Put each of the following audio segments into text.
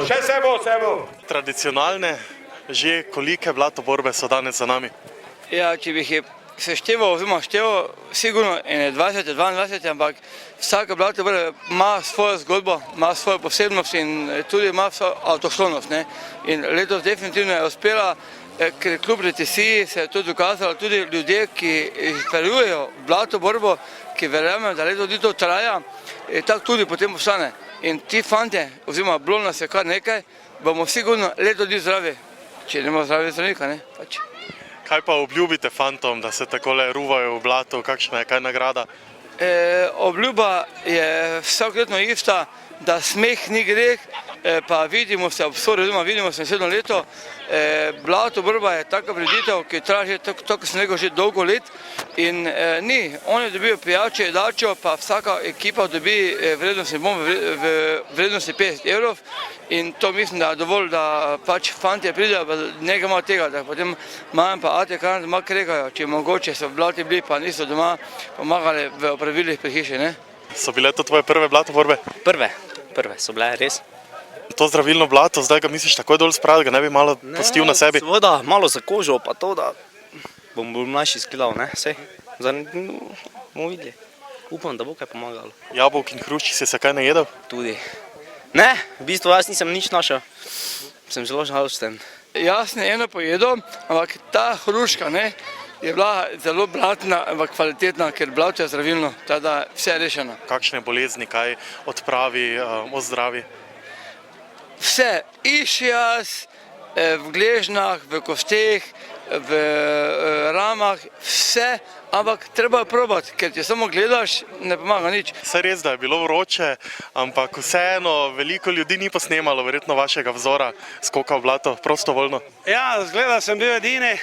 Še se bo. Tradicionalne, že kolike blatoborbe so danes za nami? Ja, če bi jih sešteval, oziroma števal, sigurno 21, 22, ampak vsaka blatoborba ima svojo zgodbo, ima svojo posebnost in tudi ima svojo avtohtonost. In letos definitivno je uspela, ker kljub recesiji se je to dokazalo, tudi ljudje, ki izpelujejo blatoborbo, ki verjamejo, da leto dni to traja, tako tudi potem ostane. In ti fante, oziroma bilo nas je kar nekaj, bomo sigurno leto dni zdravi, če nima zdravi zdravnika, ne, pač. Kaj pa obljubite fantom, da se takole ruvajo v blato, kakšna je kaj nagrada? Obljuba je vsakletno ista, da smeh ni greh, pa vidimo se ob oziroma vidimo se naslednjo leto. Blatoborba je taka prireditev, ki traja že, tako sem rekel, že dolgo let in oni dobijo pijače, dačo, pa vsaka ekipa dobi vrednostni bon v vrednosti 50 evrov in to mislim, da je dovolj, da pač fantje pridejo, nekaj malo tega, da potem manj pa ate kar doma kregajo, če mogoče so v blati bili, pa niso doma pomagali v opravilih pri hiši, ne. So bile to tvoje prve blatoborbe? Prve so bile, res. To zdravilno blato, zdaj ga misliš takoj dol spraviti, ga ne bi malo pustil na sebi? Seveda, malo za kožo, pa to, da bom bolj mlajši izgledal, ne, sej. Bomo videli. Upam, da bo kaj pomagalo. Jabolk in hrušči si se kaj najedel? Tudi. Ne, v bistvu jaz nisem nič našel. Sem zelo žalosten. Jaz sem eno pojedel, ampak ta hruška, ne, je bila zelo blatna, ampak kvalitetna, ker blato je zdravilno, tada vse je rešeno. Kakšne bolezni, kaj odpravi, ozdravi? Vse, išijas, v gležnah, v kosteh, v ramah, vse, ampak treba je probati, ker če samo gledaš, ne pomaga nič. Saj res, da je bilo vroče, ampak vseeno veliko ljudi ni posnemalo verjetno vašega vzora skoka v blato, prostovoljno. Ja, zgleda sem bil edini,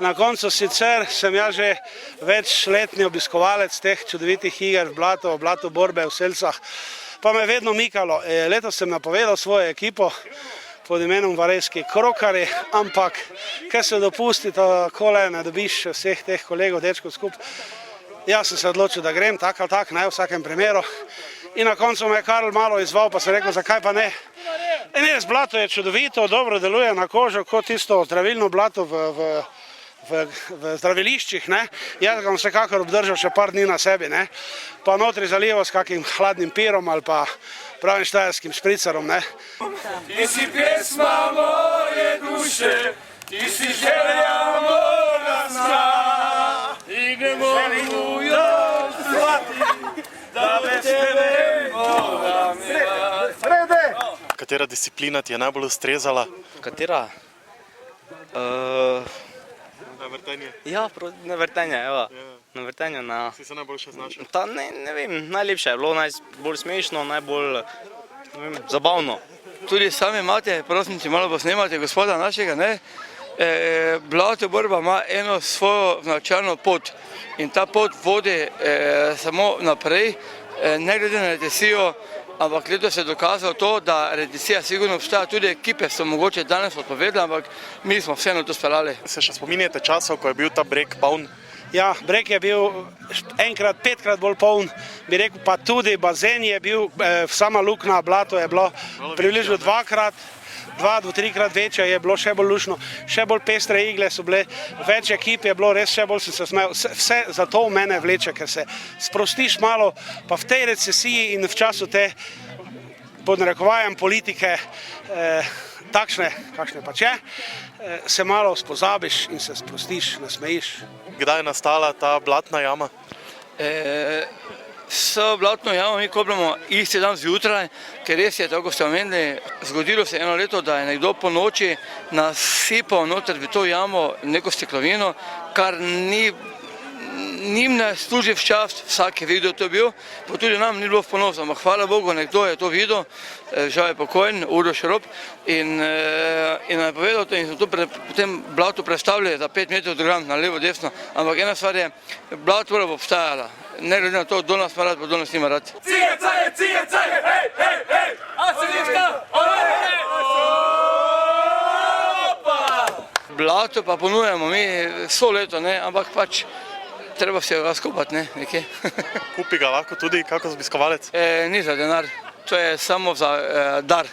na koncu sicer sem ja že večletni obiskovalec teh čudovitih iger v blatoborbe v Selcah, pa me je vedno mikalo. Letos sem napovedal svojo ekipo pod imenom Varejski Krokari, ampak ker se dopusti, takole ne dobiš vseh teh kolegov, dečkov skupaj. Jaz sem se odločil, da grem tak ali tak, v vsakem primeru. In na koncu me je Karl malo izval, pa sem rekel, zakaj pa ne. In res, blato je čudovito, dobro deluje na kožo, kot tisto zdravilno blato v zdraviliščih, ne. Jaz ga bom vsekakor obdržal še par dni na sebi, ne. Pa notri zalival s kakim hladnim pirom ali pa pravim štajerskim špricarom, ne. Ti si pjesma moje duše, ti si želja moga sna i ne mogu još zvati da bez tebe moram ja. Katera disciplina ti je najbolj ustrezala? Katera? Na vrtenje? Ja, na vrtenje, evo. Na vrtenju, Si se najboljše znašel? Ne vem, najlepše je bilo, najbolj smešno, najbolj zabavno. Tudi sami imate, prosim, če malo posnemate gospoda našega, ne, blatoborba ima eno svojo značajno pot in ta pot vodi samo naprej, ne glede na recesijo, ampak letos se je dokazalo to, da recesija sigurno obstaja, tudi ekipe so mogoče danes odpovedali, ampak mi smo vseeno to speljali. Se še spominjate časov, ko je bil ta breg poln? Ja, breg je bil enkrat, 5krat bolj poln, bi rekel, pa tudi bazen je bil, sama luknja, blato je bilo približno 2 do 3krat večja, je bilo še bolj lušno, še bolj pestre igle so bile, več ekip je bilo, res še bolj sem se smejal, vse zato v mene vleče, ker se sprostiš malo, pa v tej recesiji in v času te, pod narekovajem, politike, takšne, kakšne pač je, se malo spozabiš in se sprostiš, nasmejiš. Kdaj je nastala ta blatna jama? So blatno jamo mi kopljamo isti dan zjutraj, ker res je, tako ste omenili, zgodilo se eno leto, da je nekdo po noči nasipal noter v to jamo neko steklovino, kar njim ne služi v čast, vsak je videl, to je bil, pa tudi nam ni bilo v ponos, ampak hvala Bogu, nekdo je to videl, žal je pokojen, Uroš Rop, in nam je povedal to in smo to potem blato predstavili za 5 metrov drugam, na levo, desno, ampak ena stvar je, blato bo obstajala, ne glede na to, kdo nas ima rad, pa kdo nas nima rad. Cije, hej, a se ništa, Blato pa ponujemo mi vso leto, ne, ampak pač treba se ga skupati, ne, nekje. Kupi ga lahko tudi kako obiskovalec? Ni za denar, to je samo za dar.